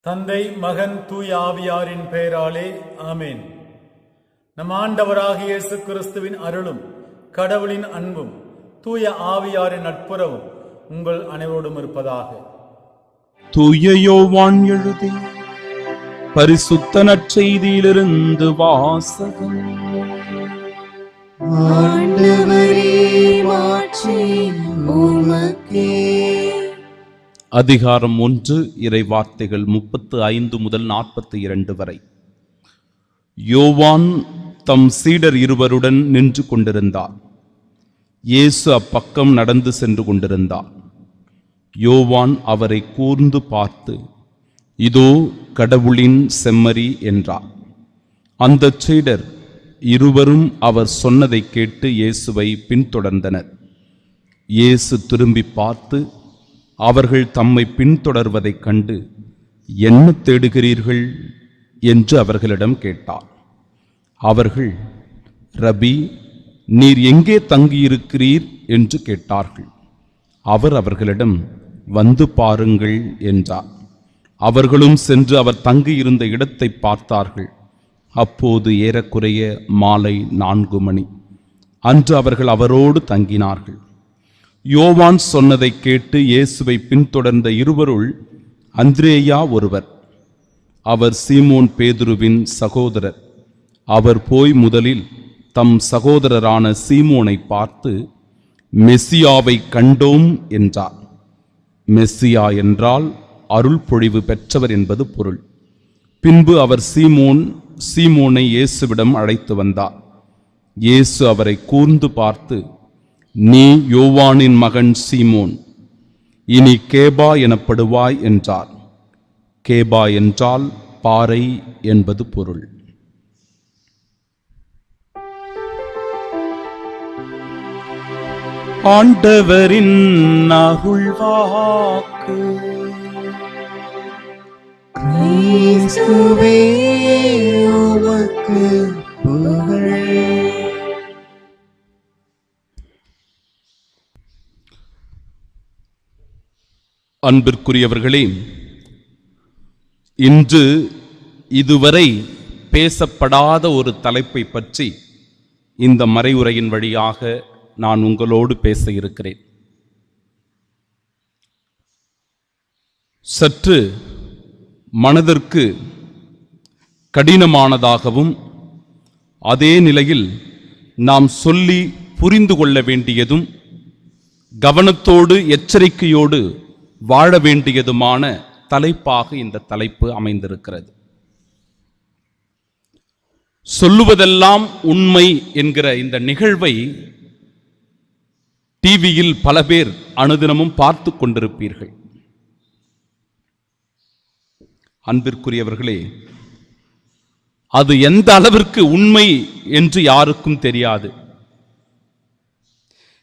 தந்தை, மகன், தூய ஆவியாரின் பெயராலே ஆமேன். நம் ஆண்டவராகிய இயேசு கிறிஸ்துவின் அருளும் கடவுளின் அன்பும் தூய ஆவியாரின் நட்புறவும் உங்கள் அனைவரோடும் இருப்பதாக. தூய யோவான் எழுதிய பரிசுத்த நற்செய்தியிலிருந்து வாசகம். ஆண்டவரே, மாட்சி உமக்கே. அதிகாரம் 1, இறை வார்த்தைகள் 35 முதல் 42 வரை. யோவான் தம் சீடர் இருவருடன் நின்று கொண்டிருந்தார். இயேசு அப்பக்கம் நடந்து சென்று கொண்டிருந்தார். யோவான் அவரை கூர்ந்து பார்த்து, இதோ கடவுளின் செம்மறி என்றார். அந்த சீடர் இருவரும் அவர் சொன்னதை கேட்டு இயேசுவை பின்தொடர்ந்தனர். இயேசு திரும்பி பார்த்து அவர்கள் தம்மை பின்தொடர்வதைக் கண்டு, என்ன தேடுகிறீர்கள் என்று அவர்களிடம் கேட்டார். அவர்கள், ரபி, நீர் எங்கே தங்கியிருக்கிறீர் என்று கேட்டார்கள். அவர் அவர்களிடம், வந்து பாருங்கள் என்றார். அவர்களும் சென்று அவர் தங்கியிருந்த இடத்தை பார்த்தார்கள். அப்போது ஏறக்குறைய மாலை 4 மணி. அன்று அவர்கள் அவரோடு தங்கினார்கள். யோவான் சொன்னதை கேட்டு இயேசுவை பின்தொடர்ந்த இருவருள் அந்திரேயா ஒருவர். அவர் சீமோன் பேதுருவின் சகோதரர். அவர் போய் முதலில் தம் சகோதரரான சீமோனை பார்த்து, மெசியாவை கண்டோம் என்றார். மெசியா என்றால் அருள் பொழிவு பெற்றவர் என்பது பொருள். பின்பு அவர் சீமோனை இயேசுவிடம் அழைத்து வந்தார். இயேசு அவரை கூர்ந்து பார்த்து, நீ யோவானின் மகன் சீமோன், இனி கேபா எனப்படுவாய் என்றார். கேபா என்றால் பாறை என்பது பொருள். ஆண்டவரின் அருள்வாக்கு. கிறிஸ்துவே, உமக்கு புகழ். அன்பிற்குரியவர்களே, இன்று இதுவரை பேசப்படாத ஒரு தலைப்பை பற்றி இந்த மறையுரையின் வழியாக நான் உங்களோடு பேச இருக்கிறேன். சற்று மனதிற்கு கடினமானதாகவும் அதே நிலையில் நாம் சொல்லி புரிந்து கொள்ள வேண்டியதும் கவனத்தோடு எச்சரிக்கையோடு வாழ வேண்டியதுமான தலைப்பாக இந்த தலைப்பு அமைந்திருக்கிறது. சொல்லுவதெல்லாம் உண்மை என்கிற இந்த நிகழ்வை டிவியில் பல பேர் அனுதினமும் பார்த்து கொண்டிருப்பீர்கள். அன்பிற்குரியவர்களே, அது எந்த அளவிற்கு உண்மை என்று யாருக்கும் தெரியாது.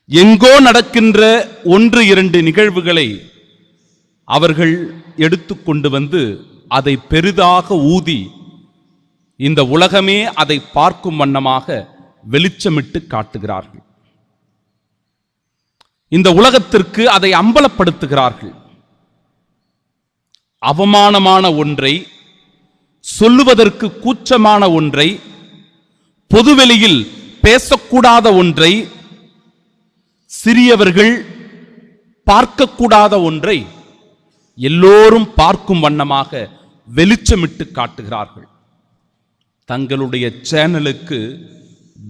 எங்கோ நடக்கின்ற 1-2 நிகழ்வுகளை அவர்கள் எடுத்துக்கொண்டு வந்து அதை பெரிதாக ஊதி இந்த உலகமே அதை பார்க்கும் வண்ணமாக வெளிச்சமிட்டு காட்டுகிறார்கள். இந்த உலகத்திற்கு அதை அம்பலப்படுத்துகிறார்கள். அவமானமான ஒன்றை, சொல்லுவதற்கு கூச்சமான ஒன்றை, பொதுவெளியில் பேசக்கூடாத ஒன்றை, சிறியவர்கள் பார்க்கக்கூடாத ஒன்றை எல்லோரும் பார்க்கும் வண்ணமாக வெளிச்சமிட்டு காட்டுகிறார்கள். தங்களுடைய சேனலுக்கு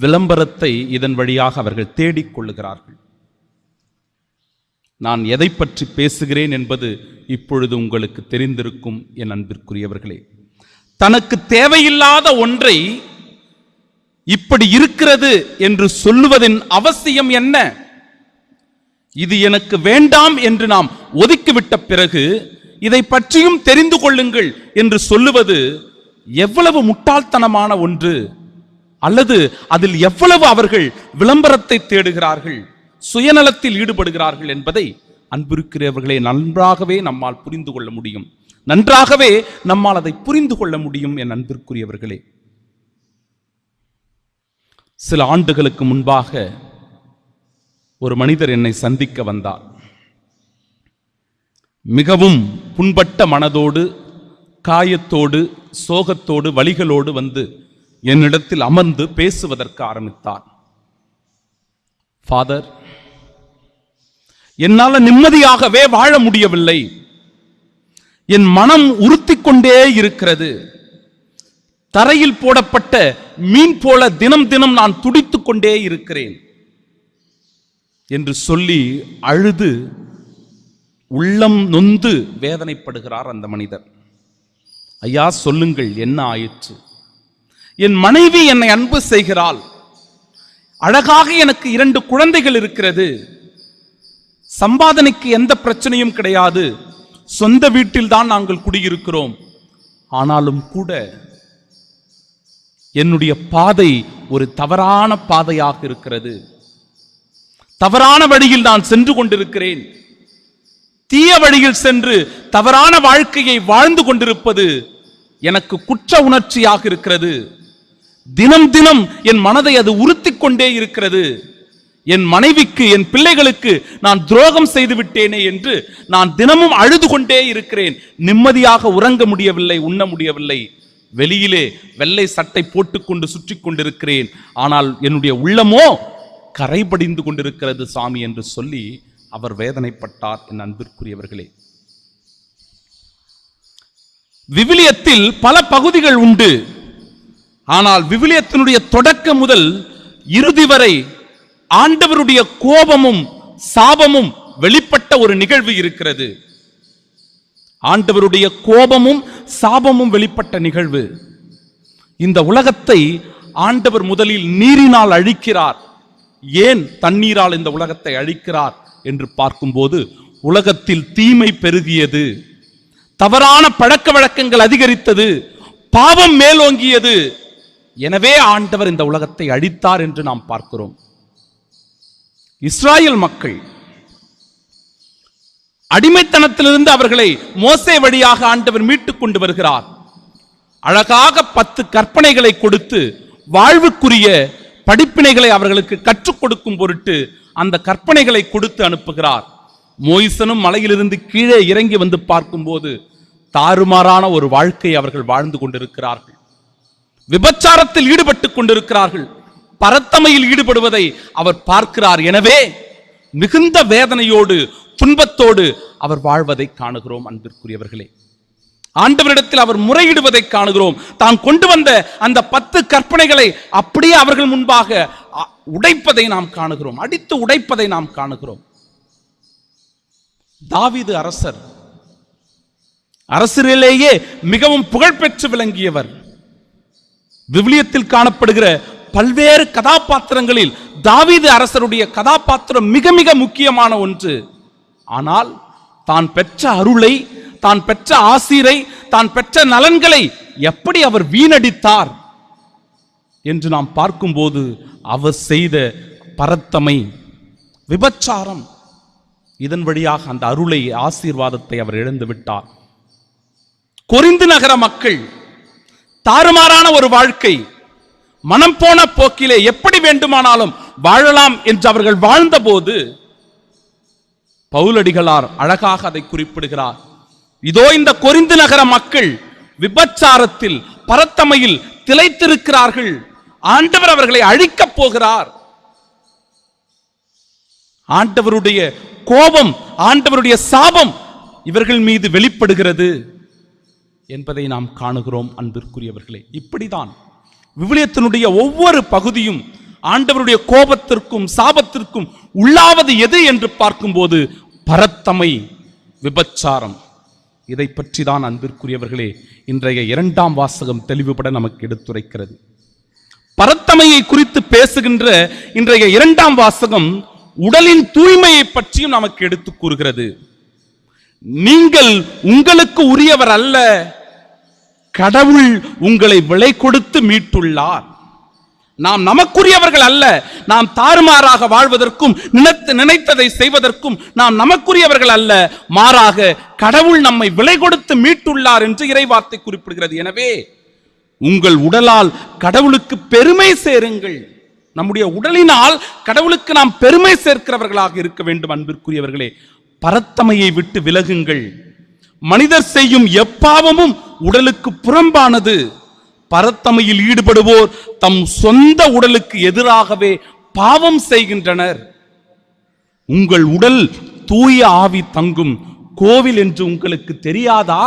விளம்பரத்தை இதன் வழியாக அவர்கள் தேடிக்கொள்ளுகிறார்கள். நான் எதை பற்றி பேசுகிறேன் என்பது இப்பொழுது உங்களுக்கு தெரிந்திருக்கும். என் அன்பிற்குரியவர்களே, தனக்கு தேவையில்லாத ஒன்றை இப்படி இருக்கிறது என்று சொல்லுவதின் அவசியம் என்ன? இது எனக்கு வேண்டாம் என்று நாம் ஒதுக்கிவிட்ட பிறகு இதை பற்றியும் தெரிந்து கொள்ளுங்கள் என்று சொல்லுவது எவ்வளவு முட்டாள்தனமான ஒன்று! அல்லது அதில் எவ்வளவு அவர்கள் விளம்பரத்தை தேடுகிறார்கள், சுயநலத்தில் ஈடுபடுகிறார்கள் என்பதை அன்பிற்குரியவர்களே நன்றாகவே நம்மால் புரிந்து கொள்ள முடியும். நன்றாகவே நம்மால் அதை புரிந்து கொள்ள முடியும். என் அன்பிற்குரியவர்களே, சில ஆண்டுகளுக்கு முன்பாக ஒரு மனிதர் என்னை சந்திக்க வந்தார். மிகவும் புண்பட்ட மனதோடு காயத்தோடு சோகத்தோடு வலிகளோடு வந்து என்னிடத்தில் அமர்ந்து பேசுவதற்கு ஆரம்பித்தார். ஃபாதர், என்னால் நிம்மதியாகவே வாழ முடியவில்லை. என் மனம் உறுத்திக் கொண்டே இருக்கிறது. தரையில் போடப்பட்ட மீன் போல தினம் தினம் நான் துடித்துக் கொண்டே இருக்கிறேன் என்று சொல்லி அழுது உள்ளம் நொந்து வேதனைப்படுகிறார் அந்த மனிதர். ஐயா, சொல்லுங்கள், என்ன ஆயிற்று? என் மனைவி என்னை அன்பு செய்கிறாள். அழகாக எனக்கு 2 குழந்தைகள் இருக்கிறது. சம்பாதனைக்கு எந்த பிரச்சனையும் கிடையாது. சொந்த வீட்டில் தான் நாங்கள் குடியிருக்கிறோம். ஆனாலும் கூட என்னுடைய பாதை ஒரு தவறான பாதையாக இருக்கிறது. தவறான வழியில் நான் சென்று கொண்டிருக்கிறேன். தீய வழியில் சென்று தவறான வாழ்க்கையை வாழ்ந்து கொண்டிருப்பது எனக்கு குற்ற உணர்ச்சியாக இருக்கிறது. தினம் தினம் என் மனதை அது உறுத்திக் கொண்டே இருக்கிறது. என் மனைவிக்கு, என் பிள்ளைகளுக்கு நான் துரோகம் செய்து விட்டேனே என்று நான் தினமும் அழுது கொண்டே இருக்கிறேன். நிம்மதியாக உறங்க முடியவில்லை, உண்ண முடியவில்லை. வெளியிலே வெள்ளை சட்டை போட்டுக்கொண்டு சுற்றி கொண்டிருக்கிறேன். ஆனால் என்னுடைய உள்ளமோ கரைபடிந்து கொண்டிருக்கிறது சாமி என்று சொல்லி அவர் வேதனைப்பட்டார். என் அன்பிற்குரியவர்களே, விவிலியத்தில் பல பகுதிகள் உண்டு. ஆனால் விவிலியத்தினுடைய தொடக்கம் முதல் இறுதி வரை ஆண்டவருடைய கோபமும் சாபமும் வெளிப்பட்ட ஒரு நிகழ்வு இருக்கிறது. ஆண்டவருடைய கோபமும் சாபமும் வெளிப்பட்ட நிகழ்வு. இந்த உலகத்தை ஆண்டவர் முதலில் நீரினால் அழிக்கிறார். ஏன் தண்ணீரால் இந்த உலகத்தை அழிக்கிறார் என்று பார்க்கும்போது, உலகத்தில் தீமை பெருகியது, தவறான பழக்க வழக்கங்கள் அதிகரித்தது, பாவம் மேலோங்கியது. எனவே ஆண்டவர் இந்த உலகத்தை அழித்தார் என்று நாம் பார்க்கிறோம். இஸ்ராயேல் மக்கள் அடிமைத்தனத்திலிருந்து அவர்களை மோசே வழியாக ஆண்டவர் மீட்டுக் கொண்டு வருகிறார். அழகாக 10 கற்பனைகளை கொடுத்து வாழ்வுக்குரிய படிப்பினைகளை அவர்களுக்கு கற்றுக் கொடுக்கும் பொருட்டு அந்த கற்பனைகளை கொடுத்து அனுப்புகிறார். மோயிசனும் மலையிலிருந்து கீழே இறங்கி வந்து பார்க்கும்போது தாறுமாறான ஒரு வாழ்க்கை அவர்கள் வாழ்ந்து கொண்டிருக்கிறார்கள். விபச்சாரத்தில் ஈடுபட்டுக் கொண்டிருக்கிறார்கள். பரத்தமையில் ஈடுபடுவதை அவர் பார்க்கிறார். எனவே மிகுந்த வேதனையோடு துன்பத்தோடு அவர் வாழ்வதை காணுகிறோம். அன்பிற்குரியவர்களே, ஆண்டவரிடத்தில் அவர் முறையிடுவதை காணுகிறோம். தான் கொண்டு வந்த அந்த 10 கற்பனைகளை அப்படியே அவர்கள் முன்பாக உடைப்பதை நாம் காணுகிறோம், அடித்து உடைப்பதை நாம் காணுகிறோம். தாவீது அரசரிலேயே மிகவும் புகழ்பெற்று விளங்கியவர். விவிலியத்தில் காணப்படுகிற பல்வேறு கதாபாத்திரங்களில் தாவீது அரசருடைய கதாபாத்திரம் மிக மிக முக்கியமான ஒன்று. ஆனால் தான் பெற்ற அருளை, தான் பெற்ற ஆசீரை, தான் பெற்ற நலன்களை எப்படி அவர் வீணடித்தார் என்று நாம் பார்க்கும்போது, அவர் செய்த பரத்தமை, விபச்சாரம், இதன் வழியாக அந்த அருளை, ஆசீர்வாதத்தை அவர் இழந்து விட்டார். கொரிந்து நகர மக்கள் தாறுமாறான ஒரு வாழ்க்கை, மனம் போன போக்கிலே எப்படி வேண்டுமானாலும் வாழலாம் என்று அவர்கள் வாழ்ந்தபோது பவுலடிகளார் அழகாக அதை குறிப்பிடுகிறார். இதோ இந்த கொரிந்து நகர மக்கள் விபச்சாரத்தில், பரத்தமையில் திளைத்திருக்கிறார்கள். ஆண்டவர் அவர்களை அழிக்கப் போகிறார். ஆண்டவருடைய கோபம், ஆண்டவருடைய சாபம் இவர்கள் மீது வெளிப்படுகிறது என்பதை நாம் காணுகிறோம். அன்பிற்குரியவர்களே, இப்படிதான் விவிலியத்தினுடைய ஒவ்வொரு பகுதியும் ஆண்டவருடைய கோபத்திற்கும் சாபத்திற்கும் உள்ளாவது எது என்று பார்க்கும்போது பரத்தமை, விபச்சாரம். இதை பற்றி தான் அன்பிற்குரியவர்களே இன்றைய 2ஆம் வாசகம் தெளிவுபட நமக்கு எடுத்துரைக்கிறது. பரத்தமையை குறித்து பேசுகின்ற இன்றைய 2ஆம் வாசகம் உடலின் தூய்மையை பற்றியும் நமக்கு எடுத்து கூறுகிறது. நீங்கள் உங்களுக்கு உரியவர் அல்ல, கடவுள் உங்களை விலை கொடுத்து மீட்டுள்ளார். நாம் நமக்குரியவர்கள் அல்ல. நாம் தாறுமாறாக வாழ்வதற்கும் நினைத்ததை செய்வதற்கும் நாம் நமக்குரியவர்கள் அல்ல. மாறாக கடவுள் நம்மை விலை கொடுத்து மீட்டுள்ளார் என்று இறைவார்த்தை குறிப்பிடுகிறது. எனவே உங்கள் உடலால் கடவுளுக்கு பெருமை சேருங்கள். நம்முடைய உடலினால் கடவுளுக்கு நாம் பெருமை சேர்க்கிறவர்களாக இருக்க வேண்டும். அன்பிற்குரியவர்களே, பரத்தமையை விட்டு விலகுங்கள். மனிதர் செய்யும் எப்பாவமும் உடலுக்கு புறம்பானது. பரத்தமையில் ஈடுபடுவோர் தம் சொந்த உடலுக்கு எதிராகவே பாவம் செய்கின்றனர். உங்கள் உடல் தூய ஆவி தங்கும் கோவில் என்று உங்களுக்கு தெரியாதா?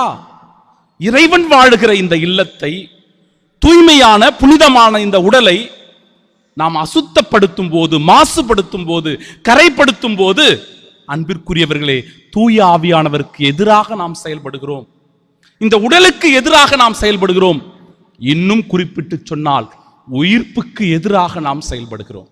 இறைவன் வாழுகிற இந்த இல்லத்தை, தூய்மையான புனிதமான இந்த உடலை நாம் அசுத்தப்படுத்தும் போது, மாசுபடுத்தும் போது, கரைப்படுத்தும் போது, அன்பிற்குரியவர்களே, தூய ஆவியானவருக்கு எதிராக நாம் செயல்படுகிறோம். இந்த உடலுக்கு எதிராக நாம் செயல்படுகிறோம். இன்னும் குறிப்பிட்டு சொன்னால் உயிர்ப்புக்கு எதிராக நாம் செயல்படுகிறோம்.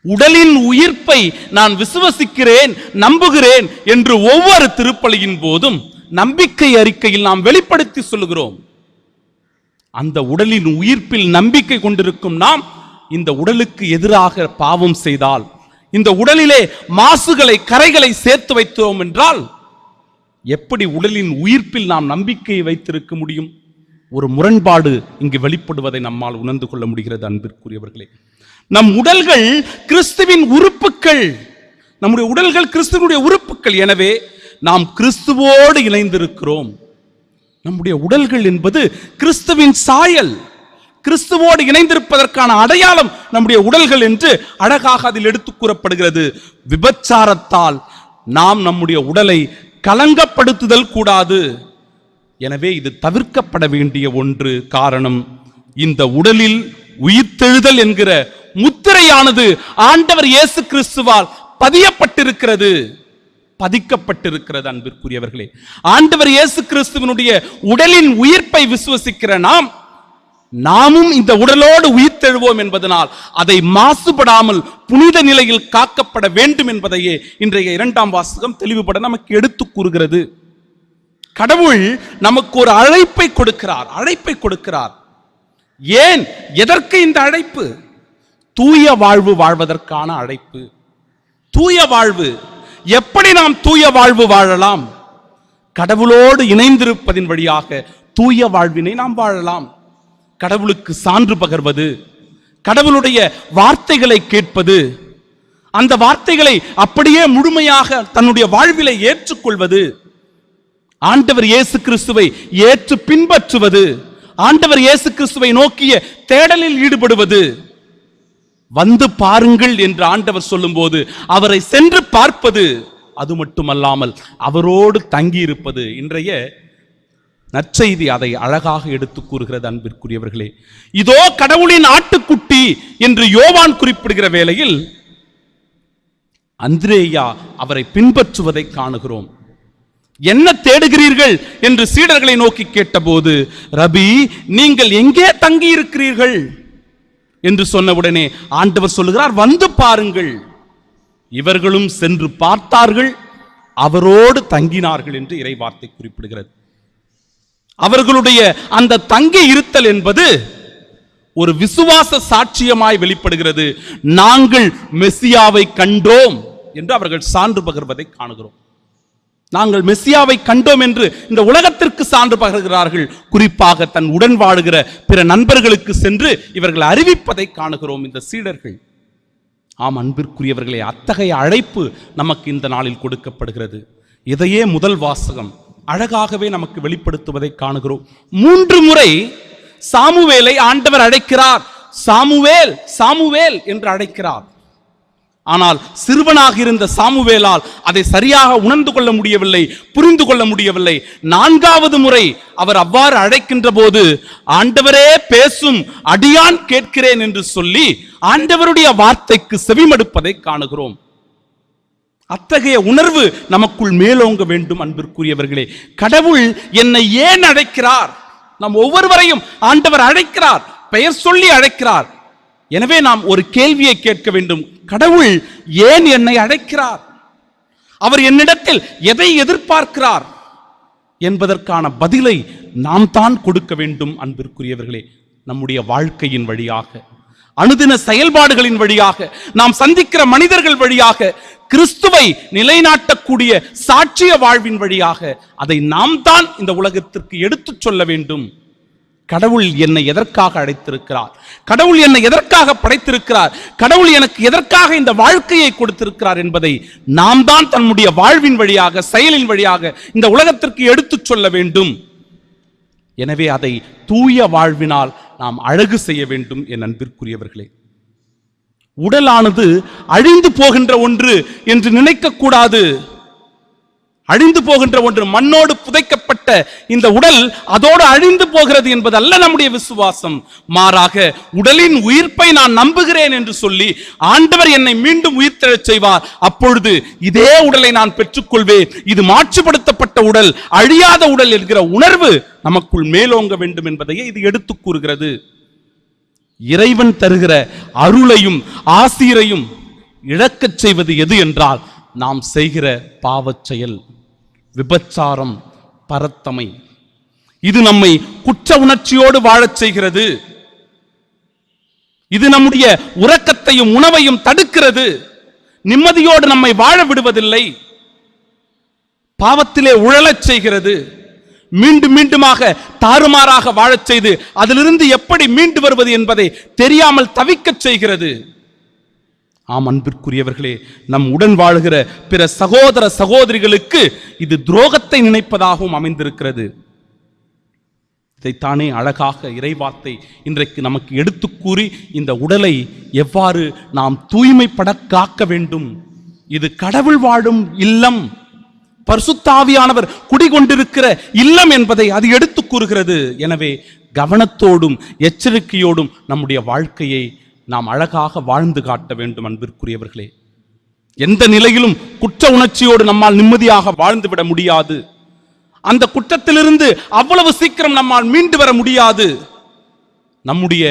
உடலின் உயிர்ப்பை நான் விசுவசிக்கிறேன், நம்புகிறேன் என்று ஒவ்வொரு திருப்பலியின் போதும் நம்பிக்கை அறிக்கையில் நாம் வெளிப்படுத்தி சொல்லுகிறோம். அந்த உடலின் உயிர்ப்பில் நம்பிக்கை கொண்டிருக்கும் நாம் இந்த உடலுக்கு எதிராக பாவம் செய்தால், இந்த உடலிலே மாசுகளை, கரைகளை சேர்த்து வைத்தோம் என்றால், எப்படி உடலின் உயிர்ப்பில் நாம் நம்பிக்கையை வைத்திருக்க முடியும்? ஒரு முரண்பாடு இங்கு வெளிப்படுவதை நம்மால் உணர்ந்து கொள்ள முடிகிறது. அன்பிற்குரியவர்களே, நம் உடல்கள் கிறிஸ்துவின் உறுப்புகள். நம்முடைய உடல்கள் கிறிஸ்துவனுடைய உறுப்புகள். எனவே நாம் கிறிஸ்துவோடு இணைந்திருக்கிறோம். நம்முடைய உடல்கள் என்பது கிறிஸ்துவின் சாயல். கிறிஸ்துவோடு இணைந்திருப்பதற்கான அடையாளம் நம்முடைய உடல்கள் என்று அழகாக அதில் எடுத்து கூறப்படுகிறது. விபச்சாரத்தால் நாம் நம்முடைய உடலை கலங்கப்படுத்துதல் கூடாது. எனவே இது தவிர்க்கப்பட வேண்டிய ஒன்று. காரணம், இந்த உடலில் உயிர்த்தெழுதல் என்கிற முத்திரையானது ஆண்டவர் இயேசு கிறிஸ்துவால் பதியப்பட்டிருக்கிறது, பதிக்கப்பட்டிருக்கிறது. அன்பிற்குரியவர்களே, ஆண்டவர் இயேசு கிறிஸ்துவினுடைய உடலின் உயிர்ப்பை விசுவசிக்கிற நாமும் இந்த உடலோடு உயிர்த்தெழுவோம் என்பதனால் அதை மாசுபடாமல் புனித நிலையில் காக்கப்பட வேண்டும் என்பதையே இன்றைய 2ஆம் வாசகம் தெளிவுபட நமக்கு எடுத்து கூறுகிறது. கடவுள் நமக்கு ஒரு அழைப்பை கொடுக்கிறார். ஏன், எதற்கு இந்த அழைப்பு? தூய வாழ்வு வாழ்வதற்கான அழைப்பு. தூய வாழ்வு. எப்படி நாம் தூய வாழ்வு வாழலாம்? கடவுளோடு இணைந்திருப்பதின் வழியாக தூய வாழ்வினை நாம் வாழலாம். கடவுளுக்கு சான்று பகர்வது, கடவுளுடைய வார்த்தைகளை கேட்பது, அந்த வார்த்தைகளை அப்படியே முழுமையாக தன்னுடைய வாழ்விலை ஏற்றுக்கொள்வது, ஆண்டவர் இயேசு கிறிஸ்துவை ஏற்று பின்பற்றுவது, ஆண்டவர் இயேசு கிறிஸ்துவை நோக்கிய தேடலில் ஈடுபடுவது. வந்து பாருங்கள் என்று ஆண்டவர் சொல்லும்போது அவரை சென்று பார்ப்பது, அது மட்டுமல்லாமல் அவரோடு தங்கி இருப்பது. இன்றைய நற்செய்தி அதை அழகாக எடுத்து கூறுகிறது. அன்பிற்குரியவர்களே, இதோ கடவுளின் ஆட்டுக்குட்டி என்று யோவான் குறிப்பிடுகிற வேளையில் அந்திரேயா அவரை பின்பற்றுவதை காணுகிறோம். என்ன தேடுகிறீர்கள் என்று சீடர்களை நோக்கி கேட்டபோது, ரபி, நீங்கள் எங்கே தங்கி இருக்கிறீர்கள் என்று சொன்னவுடனே ஆண்டவர் சொல்லுகிறார், வந்து பாருங்கள். இவர்களும் சென்று பார்த்தார்கள், அவரோடு தங்கினார்கள் என்று இறைவார்த்தை குறிப்பிடுகிறது. அவர்களுடைய அந்த தங்கி இருத்தல் என்பது ஒரு விசுவாச சாட்சியமாய் வெளிப்படுகிறது. நாங்கள் மெசியாவை கண்டோம் என்று அவர்கள் சான்று பகர்வதை காணுகிறோம். நாங்கள் மெசியாவை கண்டோம் என்று இந்த உலகத்திற்கு சான்று பகர்கிறார்கள். குறிப்பாக தன் உடன் வாழுகிற பிற நண்பர்களுக்கு சென்று இவர்கள் அறிவிப்பதை காணுகிறோம் இந்த சீடர்கள். ஆம் அன்பிற்குரியவர்களே, அத்தகைய அழைப்பு நமக்கு இந்த நாளில் கொடுக்கப்படுகிறது. இதையே முதல் வாசகம் அழகாகவே நமக்கு வெளிப்படுத்துவதை காணுகிறோம். 3 முறை சாமுவேலை ஆண்டவர் அழைக்கிறார். சாமுவேல், சாமுவேல் என்று அழைக்கிறார். ஆனால் சிறுவனாக இருந்த சாமுவேலால் அதை சரியாக உணர்ந்து கொள்ள முடியவில்லை, புரிந்து கொள்ள முடியவில்லை. 4வது முறை அவர் அவ்வாறு அழைக்கின்ற போது, ஆண்டவரே பேசும், அடியான் கேட்கிறேன் என்று சொல்லி ஆண்டவருடைய வார்த்தைக்கு செவிமடுப்பதை காணுகிறோம். அத்தகைய உணர்வு நமக்குள் மேலோங்க வேண்டும். அன்பிற்குரியவர்களே, கடவுள் என்னை ஏன் அழைக்கிறார்? நாம் ஒவ்வொருவரையும் ஆண்டவர் அழைக்கிறார், பெயர் சொல்லி அழைக்கிறார். எனவே நாம் ஒரு கேள்வியை கேட்க வேண்டும். கடவுள் ஏன் என்னை அழைக்கிறார்? அவர் என்னிடத்தில் எதை எதிர்பார்க்கிறார் என்பதற்கான பதிலை நாம் தான் கொடுக்க வேண்டும். அன்பிற்குரியவர்களே, நம்முடைய வாழ்க்கையின் வழியாக, அனுதின செயல்பாடுகளின் வழியாக, நாம் சந்திக்கிற மனிதர்கள் வழியாக, கிறிஸ்துவை நிலைநாட்டக்கூடிய சாட்சிய வாழ்வின் வழியாக அதை நாம் தான் இந்த உலகத்திற்கு எடுத்துச் சொல்ல வேண்டும். கடவுள் என்னை எதற்காக அழைத்திருக்கிறார்? கடவுள் என்னை எதற்காக படைத்திருக்கிறார்? கடவுள் எனக்கு எதற்காக இந்த வாழ்க்கையை கொடுத்திருக்கிறார் என்பதை நாம் தான் தன்னுடைய வாழ்வின் வழியாக, செயலின் வழியாக இந்த உலகத்திற்கு எடுத்துச் சொல்ல வேண்டும். எனவே அதை தூய வாழ்வினால் நாம் அழகு செய்ய வேண்டும் என் அன்பிற்குரியவர்களே. உடலானது அழிந்து போகின்ற ஒன்று என்று நினைக்க கூடாது. அழிந்து போகின்ற ஒன்று, மண்ணோடு புதைக்கப்பட்ட இந்த உடல் அதோடு அழிந்து போகிறது என்பது அல்ல நம்முடைய விசுவாசம். மாறாக உடலின் உயிர்ப்பை நான் நம்புகிறேன் என்று சொல்லி ஆண்டவர் என்னை மீண்டும் உயிர்த்தெழச் செய்வார். அப்பொழுது இதே உடலை நான் பெற்றுக்கொள்வேன். இது மாற்றுப்படுத்தப்பட்ட உடல், அழியாத உடல் என்கிற உணர்வு நமக்குள் மேலோங்க வேண்டும் என்பதையே இது எடுத்து கூறுகிறது. இறைவன் தருகிற அருளையும் ஆசீரையும் இழக்கச் செய்வது எது என்றால் நாம் செய்கிற பாவச் செயல், விபச்சாரம், பரத்தமை. இது நம்மை குற்ற உணர்ச்சியோடு வாழச் செய்கிறது. இது நம்முடைய உறக்கத்தையும் உணவையும் தடுக்கிறது. நிம்மதியோடு நம்மை வாழ விடுவதில்லை. பாவத்திலே உழலச் செய்கிறது. மீண்டும் மீண்டுமாக தாறுமாறாக வாழச் செய்து அதிலிருந்து எப்படி மீண்டு வருவது என்பதை தெரியாமல் தவிக்கச் செய்கிறது. ஆம் அன்பிற்குரியவர்களே, நம் உடன் வாழ்கிற பிற சகோதர சகோதரிகளுக்கு இது துரோகத்தை நினைப்பதாகவும் அமைந்திருக்கிறது. இதைத்தானே அழகாக இறைவார்த்தை இன்றைக்கு நமக்கு எடுத்து கூறி இந்த உடலை எவ்வாறு நாம் தூய்மைப்பட காக்க வேண்டும். இது கடவுள் வாழும் இல்லம், பரிசுத்த ஆவியானவர் குடிகொண்டிருக்கிற இல்லம் என்பதை அது எடுத்து கூறுகிறது. எனவே கவனத்தோடும் எச்சரிக்கையோடும் நம்முடைய வாழ்க்கையை நாம் அழகாக வாழ்ந்து காட்ட வேண்டும். அன்பிற்குரியவர்களே, எந்த நிலையிலும் குற்ற உணர்ச்சியோடு நம்மால் நிம்மதியாக வாழ்ந்துவிட முடியாது. அந்த குற்றத்திலிருந்து அவ்வளவு சீக்கிரம் நம்மால் மீண்டு வர முடியாது. நம்முடைய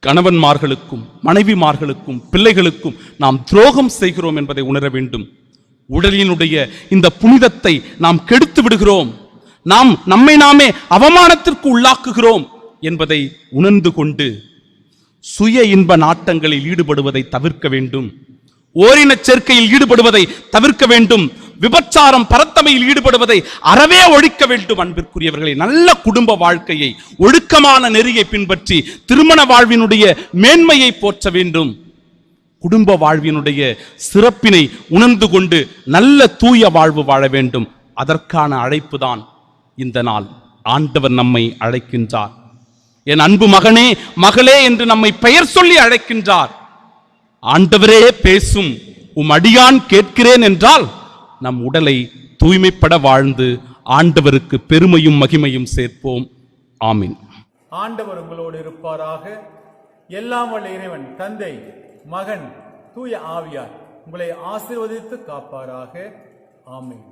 கணவன்மார்களுக்கும் மனைவிமார்களுக்கும் பிள்ளைகளுக்கும் நாம் துரோகம் செய்கிறோம் என்பதை உணர வேண்டும். உடலினுடைய இந்த புனிதத்தை நாம் கெடுத்து விடுகிறோம். நாம் நம்மை நாமே அவமானத்திற்கு உள்ளாக்குகிறோம் என்பதை உணர்ந்து கொண்டு சுய இன்ப நாட்டங்களில் ஈடுபடுவதை தவிர்க்க வேண்டும். ஓரின சேர்க்கையில் ஈடுபடுவதை தவிர்க்க வேண்டும். விபச்சாரம், பரத்தமையில் ஈடுபடுவதை அறவே ஒழிக்க வேண்டும். அன்பிற்குரியவர்களை, நல்ல குடும்ப வாழ்க்கையை, ஒழுக்கமான நெறியை பின்பற்றி திருமண வாழ்வினுடைய மேன்மையை போற்ற வேண்டும். குடும்ப வாழ்வினுடைய சிறப்பினை உணர்ந்து கொண்டு நல்ல தூய வாழ்வு வாழ வேண்டும். அதற்கான அழைப்பு தான் இந்த நாள். ஆண்டவர் நம்மை அழைக்கின்றார். என் அன்பு மகனே, மகளே என்று நம்மை பெயர் சொல்லி அழைக்கின்றார். ஆண்டவரே பேசும், உம் அடியான் கேட்கிறேன் என்றால் நம் உடலை தூய்மைப்பட வாழ்ந்து ஆண்டவருக்கு பெருமையும் மகிமையும் சேர்ப்போம். ஆமீன். ஆண்டவர் உங்களோடு இருப்பாராக. எல்லாம் வல்ல இறைவன் தந்தை, மகன், தூய ஆவியார் உங்களை ஆசீர்வதித்து காப்பாராக. ஆமீன்.